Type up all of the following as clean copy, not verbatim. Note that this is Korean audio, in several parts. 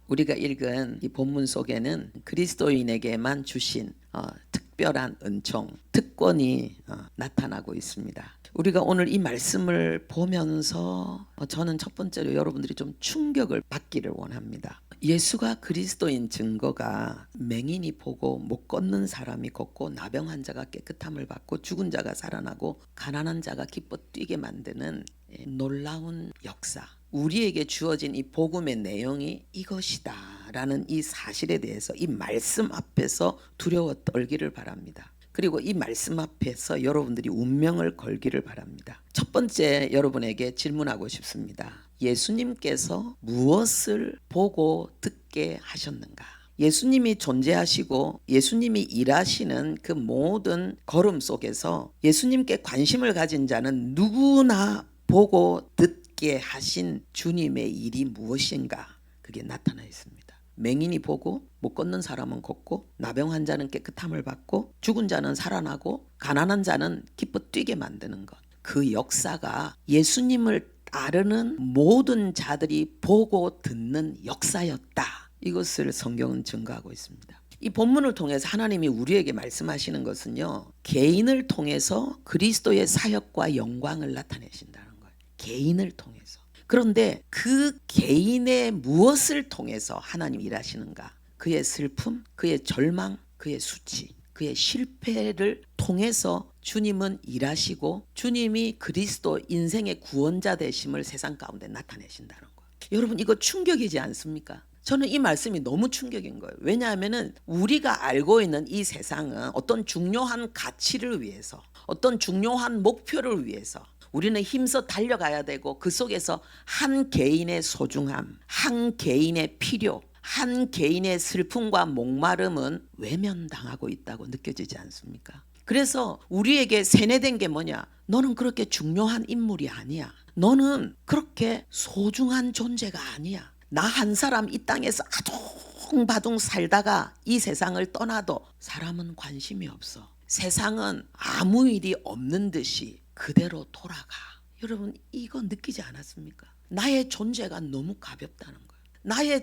우리가 읽은 이 본문 속에는 그리스도인에게만 주신 특별한 은총, 특권이 나타나고 있습니다. 우리가 오늘 이 말씀을 보면서 저는 첫 번째로 여러분들이 좀 충격을 받기를 원합니다. 예수가 그리스도인 증거가 맹인이 보고 못 걷는 사람이 걷고 나병 환자가 깨끗함을 받고 죽은 자가 살아나고 가난한 자가 기뻐 뛰게 만드는 놀라운 역사, 우리에게 주어진 이 복음의 내용이 이것이다 라는 이 사실에 대해서 이 말씀 앞에서 두려워 떨기를 바랍니다. 그리고 이 말씀 앞에서 여러분들이 운명을 걸기를 바랍니다. 첫 번째 여러분에게 질문하고 싶습니다. 예수님께서 무엇을 보고 듣게 하셨는가? 예수님이 존재하시고 예수님이 일하시는 그 모든 걸음 속에서 예수님께 관심을 가진 자는 누구나 보고 듣게 하신 주님의 일이 무엇인가? 그게 나타나 있습니다. 맹인이 보고 못 걷는 사람은 걷고 나병 환자는 깨끗함을 받고 죽은 자는 살아나고 가난한 자는 기뻐 뛰게 만드는 것. 그 역사가 예수님을 따르는 모든 자들이 보고 듣는 역사였다. 이것을 성경은 증거하고 있습니다. 이 본문을 통해서 하나님이 우리에게 말씀하시는 것은요, 개인을 통해서 그리스도의 사역과 영광을 나타내신다는 거예요. 개인을 통해서. 그런데 그 개인의 무엇을 통해서 하나님 일하시는가? 그의 슬픔, 그의 절망, 그의 수치, 그의 실패를 통해서 주님은 일하시고 주님이 그리스도 인생의 구원자 되심을 세상 가운데 나타내신다는 거예요. 여러분, 이거 충격이지 않습니까? 저는 이 말씀이 너무 충격인 거예요. 왜냐하면 우리가 알고 있는 이 세상은 어떤 중요한 가치를 위해서, 어떤 중요한 목표를 위해서 우리는 힘써 달려가야 되고, 그 속에서 한 개인의 소중함, 한 개인의 필요, 한 개인의 슬픔과 목마름은 외면당하고 있다고 느껴지지 않습니까? 그래서 우리에게 세뇌된 게 뭐냐? 너는 그렇게 중요한 인물이 아니야. 너는 그렇게 소중한 존재가 아니야. 나 한 사람 이 땅에서 아둥바둥 살다가 이 세상을 떠나도 사람은 관심이 없어. 세상은 아무 일이 없는 듯이 그대로 돌아가. 여러분, 이거 느끼지 않았습니까? 나의 존재가 너무 가볍다는 거예요.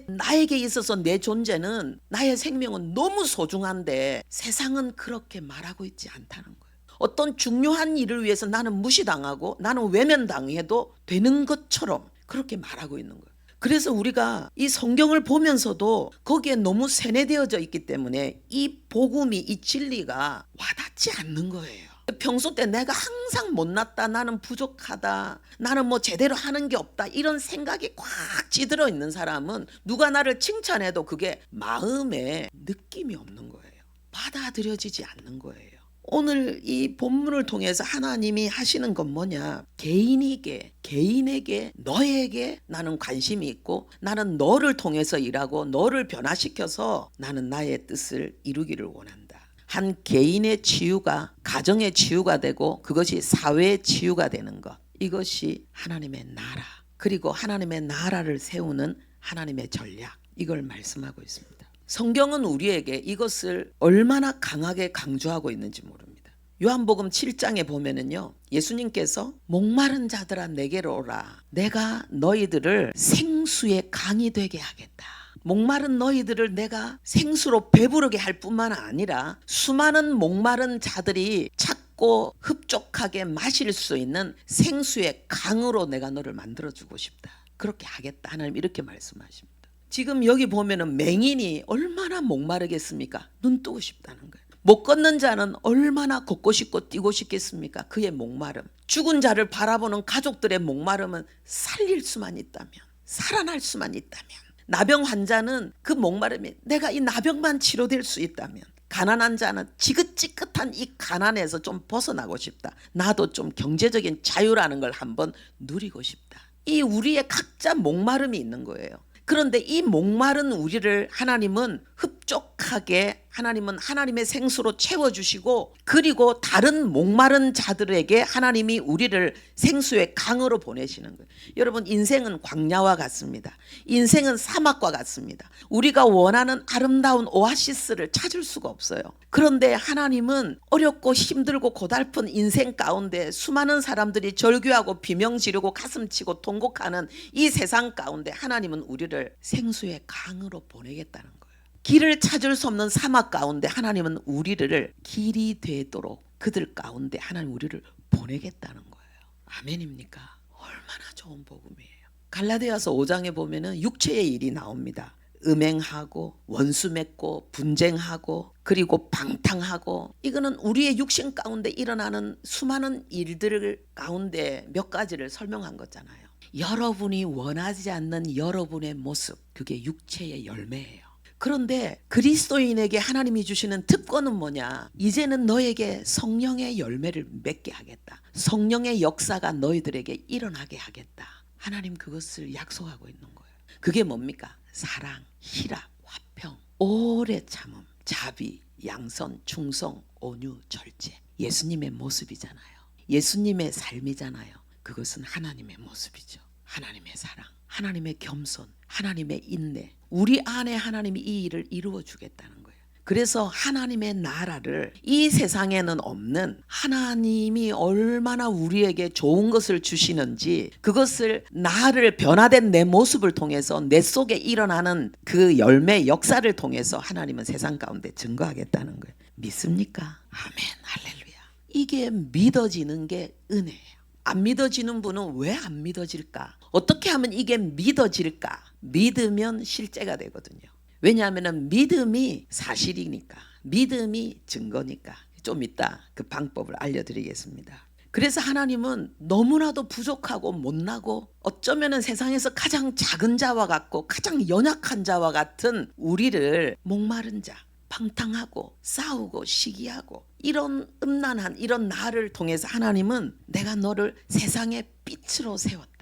나에게 있어서 내 존재는, 나의 생명은 너무 소중한데 세상은 그렇게 말하고 있지 않다는 거예요. 어떤 중요한 일을 위해서 나는 무시당하고 나는 외면당해도 되는 것처럼 그렇게 말하고 있는 거예요. 그래서 우리가 이 성경을 보면서도 거기에 너무 세뇌되어져 있기 때문에 이 복음이, 이 진리가 와닿지 않는 거예요. 평소 때 내가 항상 못났다, 나는 부족하다, 나는 뭐 제대로 하는 게 없다, 이런 생각이 꽉 찌들어 있는 사람은 누가 나를 칭찬해도 그게 마음에 느낌이 없는 거예요. 받아들여지지 않는 거예요. 오늘 이 본문을 통해서 하나님이 하시는 건 뭐냐? 개인에게 너에게 나는 관심이 있고, 나는 너를 통해서 일하고 너를 변화시켜서 나는 나의 뜻을 이루기를 원한다. 한 개인의 치유가 가정의 치유가 되고 그것이 사회의 치유가 되는 것, 이것이 하나님의 나라, 그리고 하나님의 나라를 세우는 하나님의 전략, 이걸 말씀하고 있습니다. 성경은 우리에게 이것을 얼마나 강하게 강조하고 있는지 모릅니다. 요한복음 7장에 보면은요, 예수님께서 목마른 자들아 내게로 오라, 내가 너희들을 생수의 강이 되게 하겠다. 목마른 너희들을 내가 생수로 배부르게 할 뿐만 아니라 수많은 목마른 자들이 찾고 흡족하게 마실 수 있는 생수의 강으로 내가 너를 만들어주고 싶다. 그렇게 하겠다. 하나님 이렇게 말씀하십니다. 지금 여기 보면은 맹인이 얼마나 목마르겠습니까? 눈 뜨고 싶다는 거예요. 못 걷는 자는 얼마나 걷고 싶고 뛰고 싶겠습니까? 그의 목마름. 죽은 자를 바라보는 가족들의 목마름은 살릴 수만 있다면, 살아날 수만 있다면, 나병 환자는 그 목마름이 내가 이 나병만 치료될 수 있다면, 가난한 자는 지긋지긋한 이 가난에서 좀 벗어나고 싶다. 나도 좀 경제적인 자유라는 걸 한번 누리고 싶다. 이 우리의 각자 목마름이 있는 거예요. 그런데 이 목마른 우리를 하나님은 풍족하게 하나님은 하나님의 생수로 채워주시고, 그리고 다른 목마른 자들에게 하나님이 우리를 생수의 강으로 보내시는 거예요. 여러분, 인생은 광야와 같습니다. 인생은 사막과 같습니다. 우리가 원하는 아름다운 오아시스를 찾을 수가 없어요. 그런데 하나님은 어렵고 힘들고 고달픈 인생 가운데 수많은 사람들이 절규하고 비명 지르고 가슴 치고 통곡하는 이 세상 가운데 하나님은 우리를 생수의 강으로 보내겠다는 거예요. 길을 찾을 수 없는 사막 가운데 하나님은 우리를 길이 되도록 그들 가운데 하나님 우리를 보내겠다는 거예요. 아멘입니까? 얼마나 좋은 복음이에요. 갈라디아서 5장에 보면은 육체의 일이 나옵니다. 음행하고 원수 맺고 분쟁하고 그리고 방탕하고, 이거는 우리의 육신 가운데 일어나는 수많은 일들 가운데 몇 가지를 설명한 거잖아요. 여러분이 원하지 않는 여러분의 모습, 그게 육체의 열매예요. 그런데 그리스도인에게 하나님이 주시는 특권은 뭐냐? 이제는 너에게 성령의 열매를 맺게 하겠다. 성령의 역사가 너희들에게 일어나게 하겠다. 하나님 그것을 약속하고 있는 거예요. 그게 뭡니까? 사랑, 희락, 화평, 오래 참음, 자비, 양선, 충성, 온유, 절제. 예수님의 모습이잖아요. 예수님의 삶이잖아요. 그것은 하나님의 모습이죠. 하나님의 사랑, 하나님의 겸손, 하나님의 인내. 우리 안에 하나님이 이 일을 이루어 주겠다는 거예요. 그래서 하나님의 나라를, 이 세상에는 없는 하나님이 얼마나 우리에게 좋은 것을 주시는지, 그것을 나를 변화된 내 모습을 통해서 내 속에 일어나는 그 열매 역사를 통해서 하나님은 세상 가운데 증거하겠다는 거예요. 믿습니까? 아멘, 할렐루야. 이게 믿어지는 게 은혜예요. 안 믿어지는 분은 왜 안 믿어질까? 어떻게 하면 이게 믿어질까? 믿으면 실제가 되거든요. 왜냐하면 믿음이 사실이니까, 믿음이 증거니까. 좀 이따 그 방법을 알려드리겠습니다. 그래서 하나님은 너무나도 부족하고 못나고 어쩌면 세상에서 가장 작은 자와 같고 가장 연약한 자와 같은 우리를 목마른 자, 방탕하고 싸우고 시기하고 이런 음란한 이런 나를 통해서 하나님은 내가 너를 세상의 빛으로 세웠다.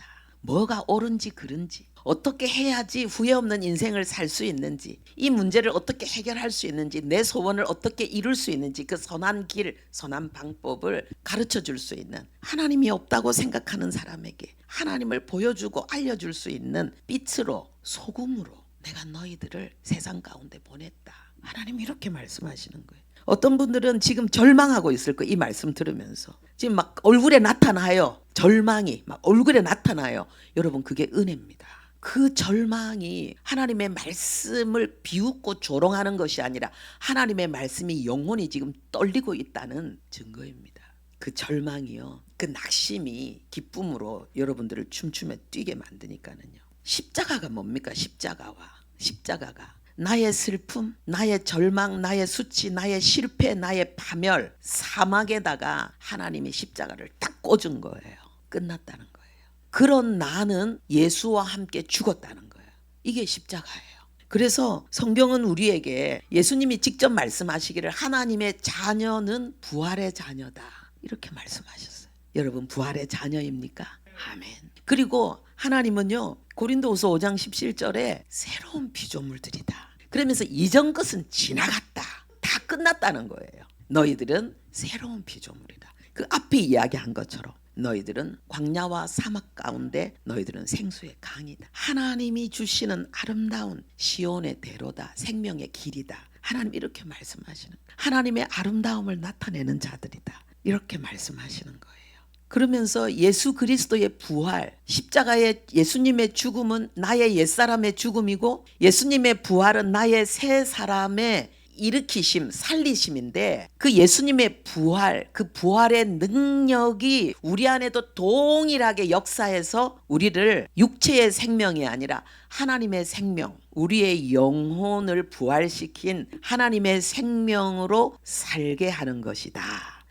뭐가 옳은지 그른지, 어떻게 해야지 후회 없는 인생을 살 수 있는지, 이 문제를 어떻게 해결할 수 있는지, 내 소원을 어떻게 이룰 수 있는지, 그 선한 길, 선한 방법을 가르쳐 줄 수 있는, 하나님이 없다고 생각하는 사람에게 하나님을 보여주고 알려줄 수 있는 빛으로, 소금으로 내가 너희들을 세상 가운데 보냈다. 하나님 이렇게 말씀하시는 거예요. 어떤 분들은 지금 절망하고 있을 거예요. 이 말씀 들으면서 지금 막 얼굴에 나타나요. 절망이 막 얼굴에 나타나요. 여러분, 그게 은혜입니다. 그 절망이 하나님의 말씀을 비웃고 조롱하는 것이 아니라 하나님의 말씀이 영혼이 지금 떨리고 있다는 증거입니다. 그 절망이요, 그 낙심이 기쁨으로 여러분들을 춤추며 뛰게 만드니까는요. 십자가가 뭡니까? 십자가가 나의 슬픔, 나의 절망, 나의 수치, 나의 실패, 나의 파멸, 사막에다가 하나님이 십자가를 딱 꽂은 거예요. 끝났다는 거예요. 그런 나는 예수와 함께 죽었다는 거예요. 이게 십자가예요. 그래서 성경은 우리에게 예수님이 직접 말씀하시기를 하나님의 자녀는 부활의 자녀다, 이렇게 말씀하셨어요. 여러분, 부활의 자녀입니까? 아멘. 그리고 하나님은요, 고린도후서 5장 17절에 새로운 피조물들이다, 그러면서 이전 것은 지나갔다, 다 끝났다는 거예요. 너희들은 새로운 피조물이다. 그 앞에 이야기한 것처럼 너희들은 광야와 사막 가운데 너희들은 생수의 강이다. 하나님이 주시는 아름다운 시온의 대로다, 생명의 길이다. 하나님 이렇게 말씀하시는, 하나님의 아름다움을 나타내는 자들이다, 이렇게 말씀하시는 거예요. 그러면서 예수 그리스도의 부활, 십자가의 예수님의 죽음은 나의 옛사람의 죽음이고 예수님의 부활은 나의 새 사람의 일으키심, 살리심인데, 그 예수님의 부활, 그 부활의 능력이 우리 안에도 동일하게 역사해서 우리를 육체의 생명이 아니라 하나님의 생명, 우리의 영혼을 부활시킨 하나님의 생명으로 살게 하는 것이다.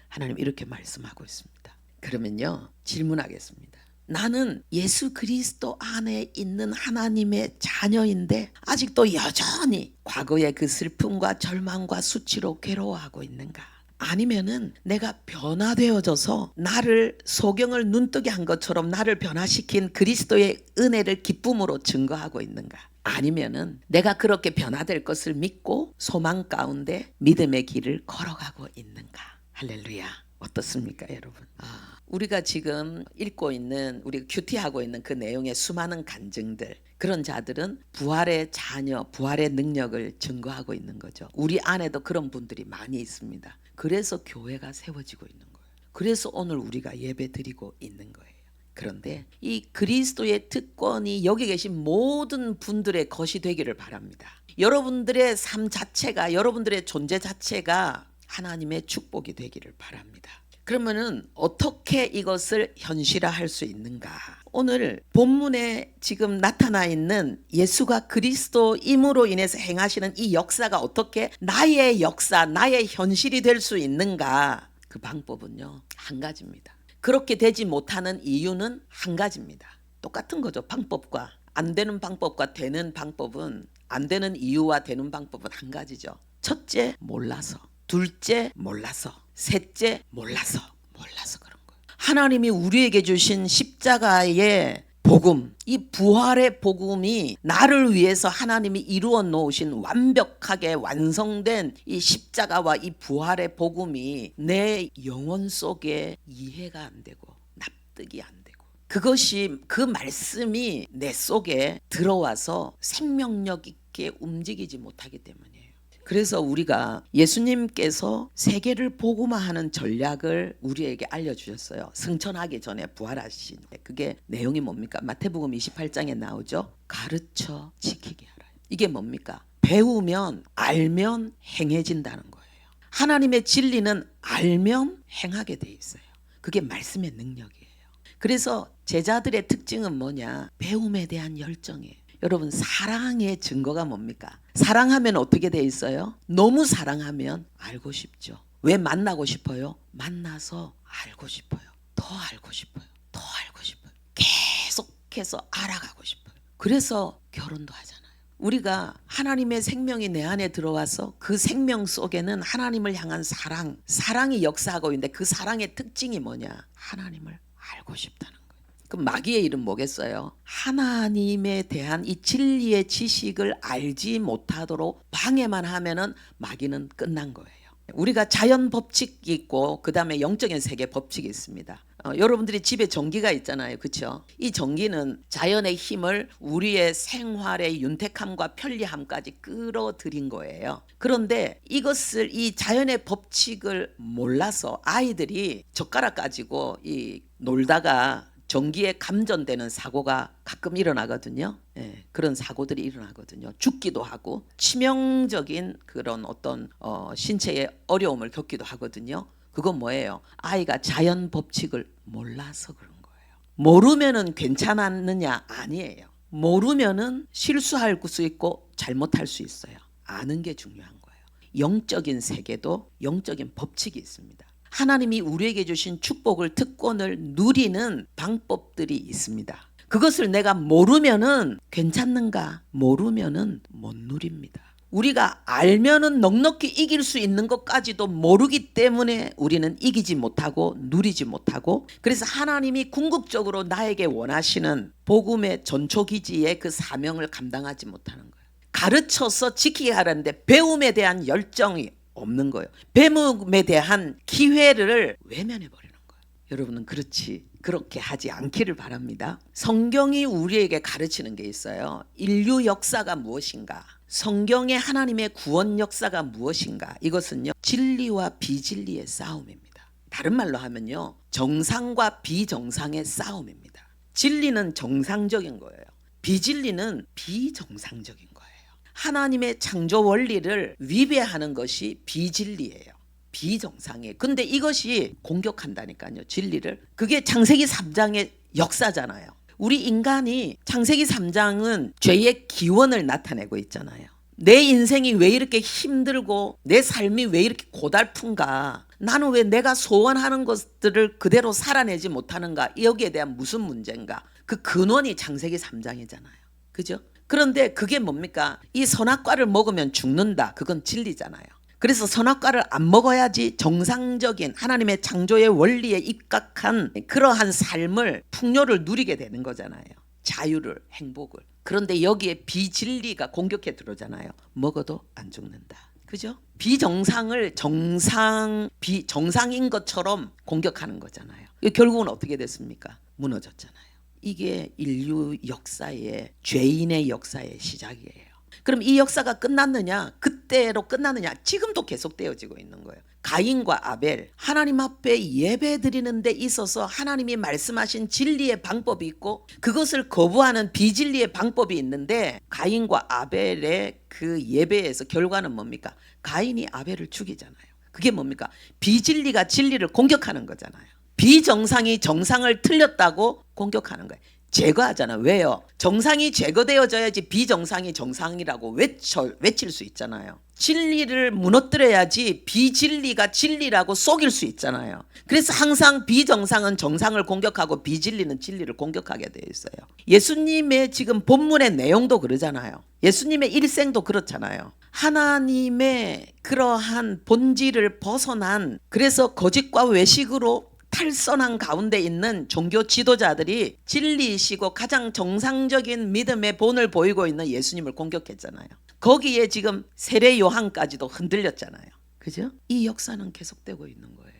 하나님 이렇게 말씀하고 있습니다. 그러면요, 질문하겠습니다. 나는 예수 그리스도 안에 있는 하나님의 자녀인데 아직도 여전히 과거의 그 슬픔과 절망과 수치로 괴로워하고 있는가? 아니면은 내가 변화되어져서 나를 소경을 눈뜨게 한 것처럼 나를 변화시킨 그리스도의 은혜를 기쁨으로 증거하고 있는가? 아니면은 내가 그렇게 변화될 것을 믿고 소망 가운데 믿음의 길을 걸어가고 있는가. 할렐루야. 어떻습니까, 여러분? 우리가 지금 읽고 있는, 우리가 큐티하고 있는 그 내용의 수많은 간증들, 그런 자들은 부활의 자녀, 부활의 능력을 증거하고 있는 거죠. 우리 안에도 그런 분들이 많이 있습니다. 그래서 교회가 세워지고 있는 거예요. 그래서 오늘 우리가 예배 드리고 있는 거예요. 그런데 이 그리스도의 특권이 여기 계신 모든 분들의 것이 되기를 바랍니다. 여러분들의 삶 자체가, 여러분들의 존재 자체가 하나님의 축복이 되기를 바랍니다. 그러면은 어떻게 이것을 현실화할 수 있는가? 오늘 본문에 지금 나타나 있는 예수가 그리스도임으로 인해서 행하시는 이 역사가 어떻게 나의 역사, 나의 현실이 될 수 있는가? 그 방법은요, 한 가지입니다. 그렇게 되지 못하는 이유는 한 가지입니다. 똑같은 거죠. 방법과 안 되는 방법과 되는 방법은, 안 되는 이유와 되는 방법은 한 가지죠. 첫째, 몰라서. 둘째, 몰라서. 셋째, 몰라서 그런 거예요. 하나님이 우리에게 주신 십자가의 복음, 이 부활의 복음이 나를 위해서 하나님이 이루어 놓으신 완벽하게 완성된 이 십자가와 이 부활의 복음이 내 영혼 속에 이해가 안 되고 납득이 안 되고, 그것이, 그 말씀이 내 속에 들어와서 생명력 있게 움직이지 못하기 때문이에요. 그래서 우리가 예수님께서 세계를 복음화하는 전략을 우리에게 알려주셨어요. 승천하기 전에 부활하신, 그게 내용이 뭡니까? 마태복음 28장에 나오죠. 가르쳐 지키게 하라. 이게 뭡니까? 배우면, 알면 행해진다는 거예요. 하나님의 진리는 알면 행하게 돼 있어요. 그게 말씀의 능력이에요. 그래서 제자들의 특징은 뭐냐? 배움에 대한 열정이에요. 여러분, 사랑의 증거가 뭡니까? 사랑하면 어떻게 돼 있어요? 너무 사랑하면 알고 싶죠. 왜 만나고 싶어요? 만나서 알고 싶어요. 더 알고 싶어요. 더 알고 싶어요. 계속해서 알아가고 싶어요. 그래서 결혼도 하잖아요. 우리가 하나님의 생명이 내 안에 들어와서 그 생명 속에는 하나님을 향한 사랑이 역사하고 있는데, 그 사랑의 특징이 뭐냐? 하나님을 알고 싶다는 거예요. 그럼 마귀의 일은 뭐겠어요? 하나님에 대한 이 진리의 지식을 알지 못하도록 방해만 하면은 마귀는 끝난 거예요. 우리가 자연 법칙이 있고 그 다음에 영적인 세계 법칙이 있습니다. 여러분들이 집에 전기가 있잖아요. 그렇죠? 이 전기는 자연의 힘을 우리의 생활의 윤택함과 편리함까지 끌어들인 거예요. 그런데 이것을, 이 자연의 법칙을 몰라서 아이들이 젓가락 가지고 놀다가 전기에 감전되는 사고가 가끔 일어나거든요. 그런 사고들이 일어나거든요. 죽기도 하고 치명적인 그런 어떤 신체의 어려움을 겪기도 하거든요. 그건 뭐예요? 아이가 자연 법칙을 몰라서 그런 거예요. 모르면은 괜찮았느냐? 아니에요. 모르면은 실수할 수 있고 잘못할 수 있어요. 아는 게 중요한 거예요. 영적인 세계도 영적인 법칙이 있습니다. 하나님이 우리에게 주신 축복을, 특권을 누리는 방법들이 있습니다. 그것을 내가 모르면은 괜찮는가? 모르면은 못 누립니다. 우리가 알면은 넉넉히 이길 수 있는 것까지도 모르기 때문에 우리는 이기지 못하고 누리지 못하고, 그래서 하나님이 궁극적으로 나에게 원하시는 복음의 전초기지의 그 사명을 감당하지 못하는 거예요. 가르쳐서 지키게 하라는데 배움에 대한 열정이 없는 거예요. 배움에 대한 기회를 외면해 버리는 거예요. 여러분은 그렇게 하지 않기를 바랍니다. 성경이 우리에게 가르치는 게 있어요. 인류 역사가 무엇인가? 성경의 하나님의 구원 역사가 무엇인가? 이것은요, 진리와 비진리의 싸움입니다. 다른 말로 하면요, 정상과 비정상의 싸움입니다. 진리는 정상적인 거예요. 비진리는 비정상적인 거예요. 하나님의 창조 원리를 위배하는 것이 비진리예요. 비정상이에요. 근데 이것이 공격한다니까요, 진리를. 그게 창세기 3장의 역사잖아요. 우리 인간이, 창세기 3장은 죄의 기원을 나타내고 있잖아요. 내 인생이 왜 이렇게 힘들고 내 삶이 왜 이렇게 고달픈가? 나는 왜 내가 소원하는 것들을 그대로 살아내지 못하는가? 여기에 대한 무슨 문제인가? 그 근원이 창세기 3장이잖아요. 그죠? 그런데 그게 뭡니까? 이 선악과를 먹으면 죽는다. 그건 진리잖아요. 그래서 선악과를 안 먹어야지 정상적인 하나님의 창조의 원리에 입각한 그러한 삶을, 풍요를 누리게 되는 거잖아요. 자유를, 행복을. 그런데 여기에 비진리가 공격해 들어오잖아요. 먹어도 안 죽는다. 그죠? 비정상을 정상인 것처럼 공격하는 거잖아요. 결국은 어떻게 됐습니까? 무너졌잖아요. 이게 인류 역사의 죄인의 역사의 시작이에요. 그럼 이 역사가 끝났느냐? 그때로 끝났느냐? 지금도 계속되어지고 있는 거예요. 가인과 아벨, 하나님 앞에 예배 드리는 데 있어서 하나님이 말씀하신 진리의 방법이 있고 그것을 거부하는 비진리의 방법이 있는데 가인과 아벨의 그 예배에서 결과는 뭡니까? 가인이 아벨을 죽이잖아요. 그게 뭡니까? 비진리가 진리를 공격하는 거잖아요. 비정상이 정상을 틀렸다고 공격하는 거예요. 제거하잖아. 왜요? 정상이 제거되어져야지 비정상이 정상이라고 외칠 수 있잖아요. 진리를 무너뜨려야지 비진리가 진리라고 속일 수 있잖아요. 그래서 항상 비정상은 정상을 공격하고 비진리는 진리를 공격하게 되어 있어요. 예수님의 지금 본문의 내용도 그러잖아요. 예수님의 일생도 그렇잖아요. 하나님의 그러한 본질을 벗어난, 그래서 거짓과 외식으로 탈선한 가운데 있는 종교 지도자들이 진리이시고 가장 정상적인 믿음의 본을 보이고 있는 예수님을 공격했잖아요. 거기에 지금 세례 요한까지도 흔들렸잖아요. 그죠? 이 역사는 계속되고 있는 거예요.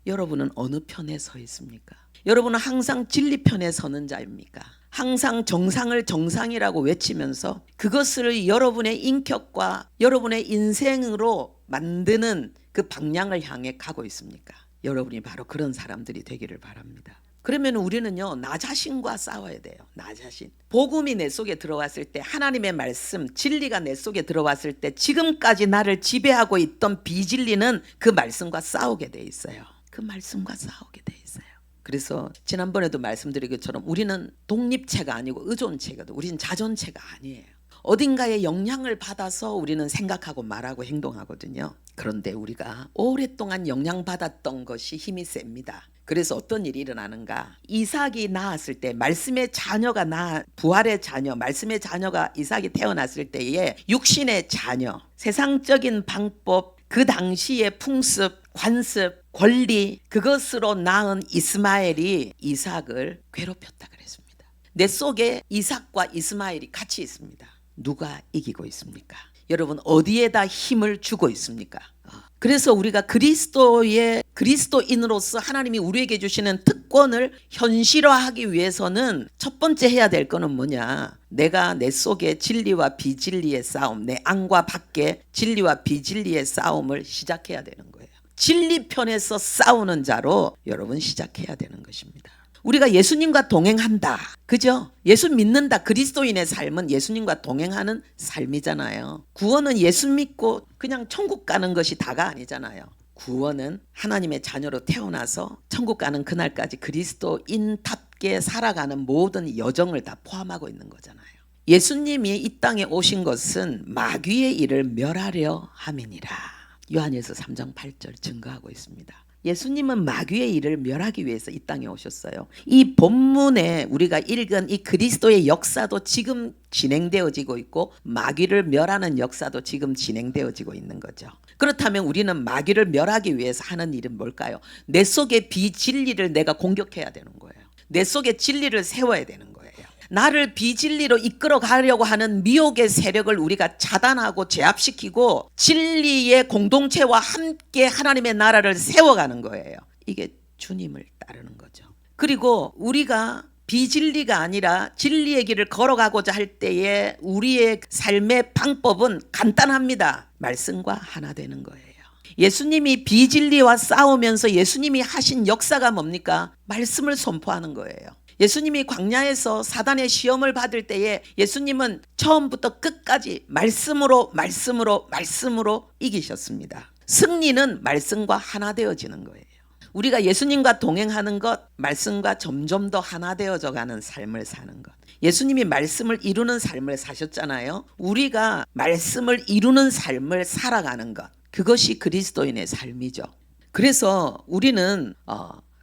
여러분은 어느 편에 서 있습니까? 여러분은 항상 진리 편에 서는 자입니까? 항상 정상을 정상이라고 외치면서 그것을 여러분의 인격과 여러분의 인생으로 만드는 그 방향을 향해 가고 있습니까? 여러분이 바로 그런 사람들이 되기를 바랍니다. 그러면 우리는요, 나 자신과 싸워야 돼요. 나 자신. 복음이 내 속에 들어왔을 때, 하나님의 말씀, 진리가 내 속에 들어왔을 때 지금까지 나를 지배하고 있던 비진리는 그 말씀과 싸우게 돼 있어요. 그 말씀과 싸우게 돼 있어요. 그래서 지난번에도 말씀드린 것처럼 우리는 독립체가 아니고 의존체거든. 우리는 자존체가 아니에요. 어딘가에 영향을 받아서 우리는 생각하고 말하고 행동하거든요. 그런데 우리가 오랫동안 영향받았던 것이 힘이 셉니다. 그래서 어떤 일이 일어나는가? 이삭이 낳았을 때 말씀의 자녀가 부활의 자녀, 말씀의 자녀가 이삭이 태어났을 때에 육신의 자녀, 세상적인 방법, 그 당시의 풍습, 관습, 권리, 그것으로 낳은 이스마엘이 이삭을 괴롭혔다 그랬습니다. 내 속에 이삭과 이스마엘이 같이 있습니다. 누가 이기고 있습니까? 여러분 어디에다 힘을 주고 있습니까? 그래서 우리가 그리스도인으로서 하나님이 우리에게 주시는 특권을 현실화하기 위해서는 첫 번째 해야 될 거는 뭐냐? 내가 내 속에 진리와 비진리의 싸움, 내 안과 밖에 진리와 비진리의 싸움을 시작해야 되는 거예요. 진리 편에서 싸우는 자로 여러분 시작해야 되는 것입니다. 우리가 예수님과 동행한다. 그죠? 예수 믿는다. 그리스도인의 삶은 예수님과 동행하는 삶이잖아요. 구원은 예수 믿고 그냥 천국 가는 것이 다가 아니잖아요. 구원은 하나님의 자녀로 태어나서 천국 가는 그날까지 그리스도인답게 살아가는 모든 여정을 다 포함하고 있는 거잖아요. 예수님이 이 땅에 오신 것은 마귀의 일을 멸하려 함이니라. 요한일서 3장 8절 증거하고 있습니다. 예수님은 마귀의 일을 멸하기 위해서 이 땅에 오셨어요. 이 본문에 우리가 읽은 이 그리스도의 역사도 지금 진행되어지고 있고 마귀를 멸하는 역사도 지금 진행되어지고 있는 거죠. 그렇다면 우리는 마귀를 멸하기 위해서 하는 일은 뭘까요? 내 속의 비진리를 내가 공격해야 되는 거예요. 내 속에 진리를 세워야 되는 거예요. 나를 비진리로 이끌어 가려고 하는 미혹의 세력을 우리가 차단하고 제압시키고 진리의 공동체와 함께 하나님의 나라를 세워가는 거예요. 이게 주님을 따르는 거죠. 그리고 우리가 비진리가 아니라 진리의 길을 걸어가고자 할 때에 우리의 삶의 방법은 간단합니다. 말씀과 하나 되는 거예요. 예수님이 비진리와 싸우면서 예수님이 하신 역사가 뭡니까? 말씀을 선포하는 거예요. 예수님이 광야에서 사단의 시험을 받을 때에 예수님은 처음부터 끝까지 말씀으로 이기셨습니다. 승리는 말씀과 하나 되어지는 거예요. 우리가 예수님과 동행하는 것, 말씀과 점점 더 하나 되어져 가는 삶을 사는 것. 예수님이 말씀을 이루는 삶을 사셨잖아요. 우리가 말씀을 이루는 삶을 살아가는 것. 그것이 그리스도인의 삶이죠. 그래서 우리는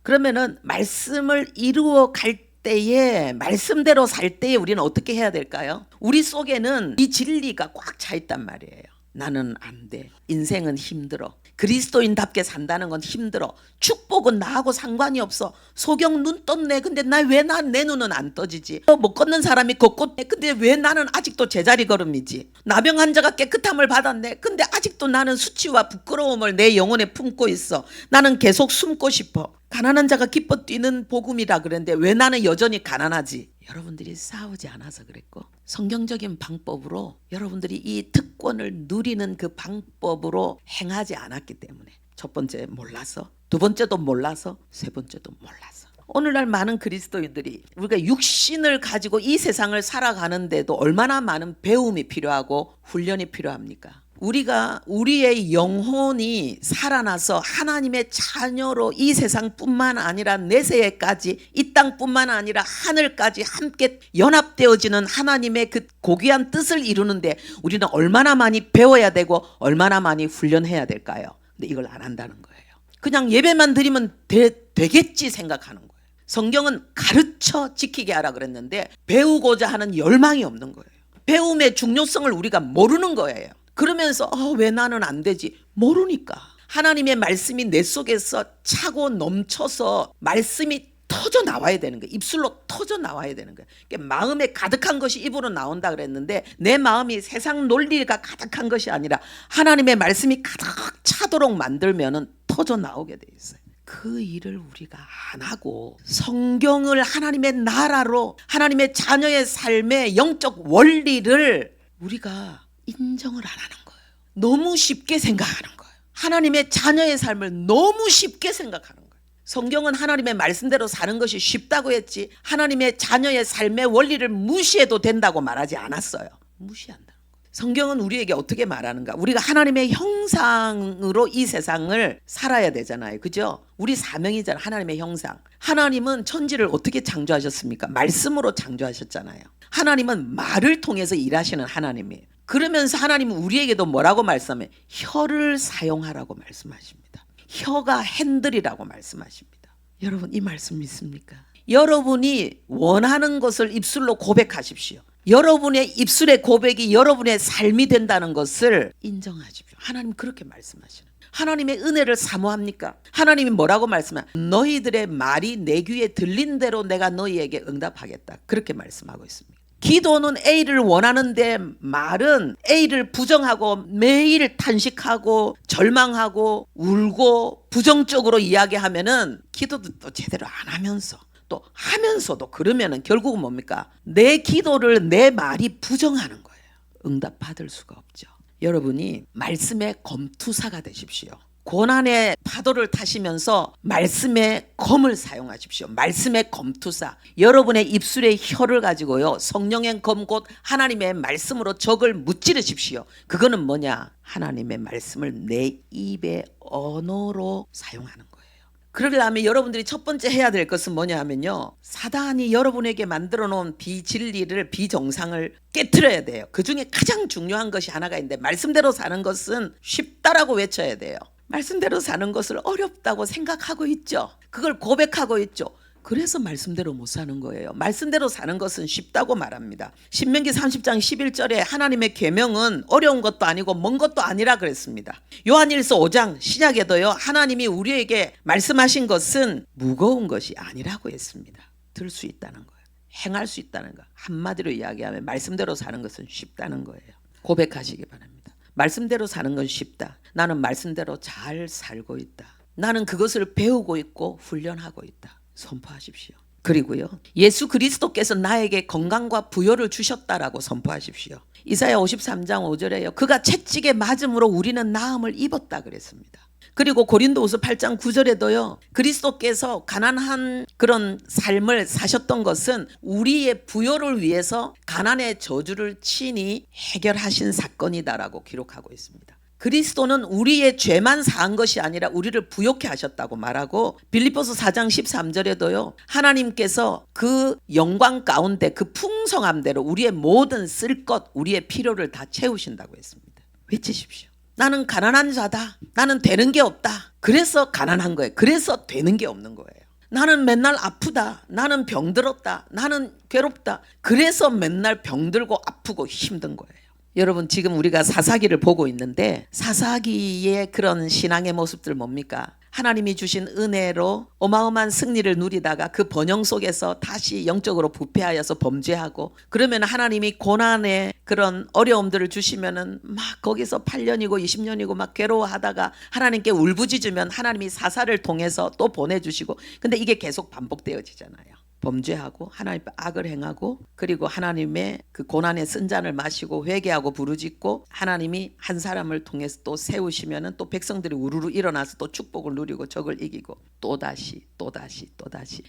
그러면은 말씀을 이루어 갈 때에 말씀대로 살 때에 우리는 어떻게 해야 될까요? 우리 속에는 이 진리가 꽉 차 있단 말이에요. 나는 안 돼. 인생은 힘들어. 그리스도인답게 산다는 건 힘들어. 축복은 나하고 상관이 없어. 소경 눈 떴네. 근데 내 눈은 안 떠지지. 못 걷는 사람이 걷고, 근데 왜 나는 아직도 제자리 걸음이지. 나병 환자가 깨끗함을 받았네. 근데 아직도 나는 수치와 부끄러움을 내 영혼에 품고 있어. 나는 계속 숨고 싶어. 가난한 자가 기뻐 뛰는 복음이라 그랬는데 왜 나는 여전히 가난하지? 여러분들이 싸우지 않아서 그랬고, 성경적인 방법으로 여러분들이 이 특권을 누리는 그 방법으로 행하지 않았기 때문에, 첫 번째 몰라서, 두 번째도 몰라서, 세 번째도 몰라서. 오늘날 많은 그리스도인들이 우리가 육신을 가지고 이 세상을 살아가는데도 얼마나 많은 배움이 필요하고 훈련이 필요합니까? 우리가 우리의 영혼이 살아나서 하나님의 자녀로 이 세상뿐만 아니라 내세에까지, 이 땅뿐만 아니라 하늘까지 함께 연합되어지는 하나님의 그 고귀한 뜻을 이루는데 우리는 얼마나 많이 배워야 되고 얼마나 많이 훈련해야 될까요? 근데 이걸 안 한다는 거예요. 그냥 예배만 드리면 되겠지 생각하는 거예요. 성경은 가르쳐 지키게 하라 그랬는데 배우고자 하는 열망이 없는 거예요. 배움의 중요성을 우리가 모르는 거예요. 그러면서 왜 나는 안 되지? 모르니까. 하나님의 말씀이 내 속에서 차고 넘쳐서 말씀이 터져 나와야 되는 거예요. 입술로 터져 나와야 되는 거예요. 그러니까 마음에 가득한 것이 입으로 나온다 그랬는데 내 마음이 세상 논리가 가득한 것이 아니라 하나님의 말씀이 가득 차도록 만들면은 터져 나오게 돼 있어요. 그 일을 우리가 안 하고 성경을 하나님의 나라로, 하나님의 자녀의 삶의 영적 원리를 우리가 인정을 안 하는 거예요. 너무 쉽게 생각하는 거예요. 하나님의 자녀의 삶을 너무 쉽게 생각하는 거예요. 성경은 하나님의 말씀대로 사는 것이 쉽다고 했지 하나님의 자녀의 삶의 원리를 무시해도 된다고 말하지 않았어요. 무시한다는 거예요. 성경은 우리에게 어떻게 말하는가? 우리가 하나님의 형상으로 이 세상을 살아야 되잖아요. 그죠? 우리 사명이잖아요. 하나님의 형상. 하나님은 천지를 어떻게 창조하셨습니까? 말씀으로 창조하셨잖아요. 하나님은 말을 통해서 일하시는 하나님이에요. 그러면서 하나님은 우리에게도 뭐라고 말씀해? 혀를 사용하라고 말씀하십니다. 혀가 핸들이라고 말씀하십니다. 여러분 이 말씀 믿습니까? 여러분이 원하는 것을 입술로 고백하십시오. 여러분의 입술의 고백이 여러분의 삶이 된다는 것을 인정하십시오. 하나님 그렇게 말씀하시는. 하나님의 은혜를 사모합니까? 하나님이 뭐라고 말씀하냐? 너희들의 말이 내 귀에 들린 대로 내가 너희에게 응답하겠다. 그렇게 말씀하고 있습니다. 기도는 A를 원하는데 말은 A를 부정하고 매일 탄식하고 절망하고 울고 부정적으로 이야기하면은 기도도 또 제대로 안 하면서 또 하면서도 그러면은 결국은 뭡니까? 내 기도를 내 말이 부정하는 거예요. 응답 받을 수가 없죠. 여러분이 말씀의 검투사가 되십시오. 고난의 파도를 타시면서 말씀의 검을 사용하십시오. 말씀의 검투사. 여러분의 입술의 혀를 가지고요. 성령의 검 곧 하나님의 말씀으로 적을 무찌르십시오. 그거는 뭐냐? 하나님의 말씀을 내 입의 언어로 사용하는 거예요. 그러려면 여러분들이 첫 번째 해야 될 것은 뭐냐 하면요. 사단이 여러분에게 만들어 놓은 비진리를, 비정상을 깨트려야 돼요. 그 중에 가장 중요한 것이 하나가 있는데 말씀대로 사는 것은 쉽다라고 외쳐야 돼요. 말씀대로 사는 것을 어렵다고 생각하고 있죠. 그걸 고백하고 있죠. 그래서 말씀대로 못 사는 거예요. 말씀대로 사는 것은 쉽다고 말합니다. 신명기 30장 11절에 하나님의 계명은 어려운 것도 아니고 먼 것도 아니라 그랬습니다. 요한일서 5장 신약에도요. 하나님이 우리에게 말씀하신 것은 무거운 것이 아니라고 했습니다. 들 수 있다는 거예요. 행할 수 있다는 거. 한마디로 이야기하면 말씀대로 사는 것은 쉽다는 거예요. 고백하시기 바랍니다. 말씀대로 사는 건 쉽다. 나는 말씀대로 잘 살고 있다. 나는 그것을 배우고 있고 훈련하고 있다. 선포하십시오. 그리고요. 예수 그리스도께서 나에게 건강과 부요를 주셨다라고 선포하십시오. 이사야 53장 5절에요. 그가 채찍에 맞음으로 우리는 나음을 입었다 그랬습니다. 그리고 고린도후서 8장 9절에도요. 그리스도께서 가난한 그런 삶을 사셨던 것은 우리의 부요를 위해서 가난의 저주를 친히 해결하신 사건이다라고 기록하고 있습니다. 그리스도는 우리의 죄만 사한 것이 아니라 우리를 부요케 하셨다고 말하고 빌립보서 4장 13절에도요. 하나님께서 그 영광 가운데 그 풍성함대로 우리의 모든 쓸 것, 우리의 필요를 다 채우신다고 했습니다. 외치십시오. 나는 가난한 자다. 나는 되는 게 없다. 그래서 가난한 거예요. 그래서 되는 게 없는 거예요. 나는 맨날 아프다. 나는 병들었다. 나는 괴롭다. 그래서 맨날 병들고 아프고 힘든 거예요. 여러분 지금 우리가 사사기를 보고 있는데 사사기의 그런 신앙의 모습들 뭡니까? 하나님이 주신 은혜로 어마어마한 승리를 누리다가 그 번영 속에서 다시 영적으로 부패하여서 범죄하고, 그러면 하나님이 고난의 그런 어려움들을 주시면은 막 거기서 8년이고 20년이고 막 괴로워하다가 하나님께 울부짖으면 하나님이 사사를 통해서 또 보내주시고, 근데 이게 계속 반복되어지잖아요. 범죄하고 하나님 앞에 악을 행하고, 그리고 하나님의 그 고난의 쓴잔을 마시고 회개하고 부르짖고, 하나님이 한 사람을 통해서 또 세우시면은 또 백성들이 우르르 일어나서 또 축복을 누리고 적을 이기고, 또다시.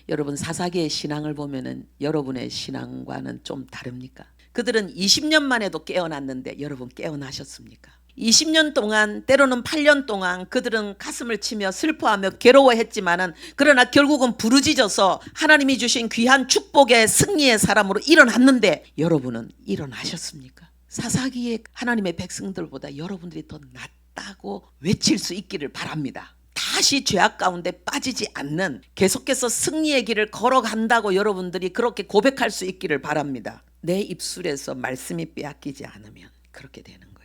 여러분 사사기의 신앙을 보면은 여러분의 신앙과는 좀 다릅니까? 그들은 20년 만에도 깨어났는데 여러분 깨어나셨습니까? 20년 동안, 때로는 8년 동안 그들은 가슴을 치며 슬퍼하며 괴로워했지만은, 그러나 결국은 부르짖어서 하나님이 주신 귀한 축복의 승리의 사람으로 일어났는데 여러분은 일어나셨습니까? 사사기의 하나님의 백성들보다 여러분들이 더 낫다고 외칠 수 있기를 바랍니다. 다시 죄악 가운데 빠지지 않는, 계속해서 승리의 길을 걸어간다고 여러분들이 그렇게 고백할 수 있기를 바랍니다. 내 입술에서 말씀이 빼앗기지 않으면 그렇게 되는 거예요.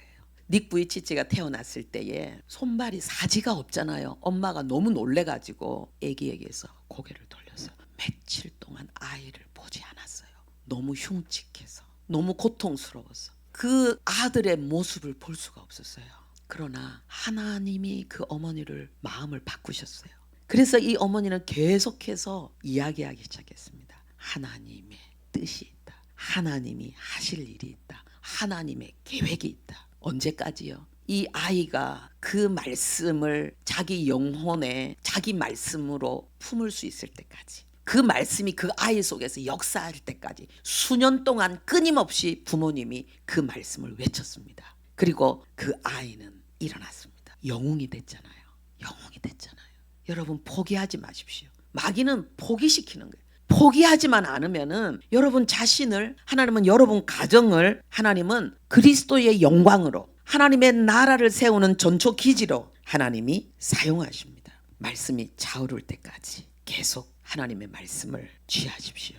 닉 부이치치가 태어났을 때에 손발이 사지가 없잖아요. 엄마가 너무 놀래가지고 애기에게서 고개를 돌려서 며칠 동안 아이를 보지 않았어요. 너무 흉측해서, 너무 고통스러워서 그 아들의 모습을 볼 수가 없었어요. 그러나 하나님이 그 어머니를 마음을 바꾸셨어요. 그래서 이 어머니는 계속해서 이야기하기 시작했습니다. 하나님의 뜻이 있다. 하나님이 하실 일이 있다. 하나님의 계획이 있다. 언제까지요? 이 아이가 그 말씀을 자기 영혼에 자기 말씀으로 품을 수 있을 때까지, 그 말씀이 그 아이 속에서 역사할 때까지 수년 동안 끊임없이 부모님이 그 말씀을 외쳤습니다. 그리고 그 아이는 일어났습니다. 영웅이 됐잖아요. 여러분 포기하지 마십시오. 마귀는 포기시키는 거예요. 포기하지만 않으면은 여러분 자신을, 하나님은 여러분 가정을, 하나님은 그리스도의 영광으로, 하나님의 나라를 세우는 전초 기지로 하나님이 사용하십니다. 말씀이 차오를 때까지 계속 하나님의 말씀을 취하십시오.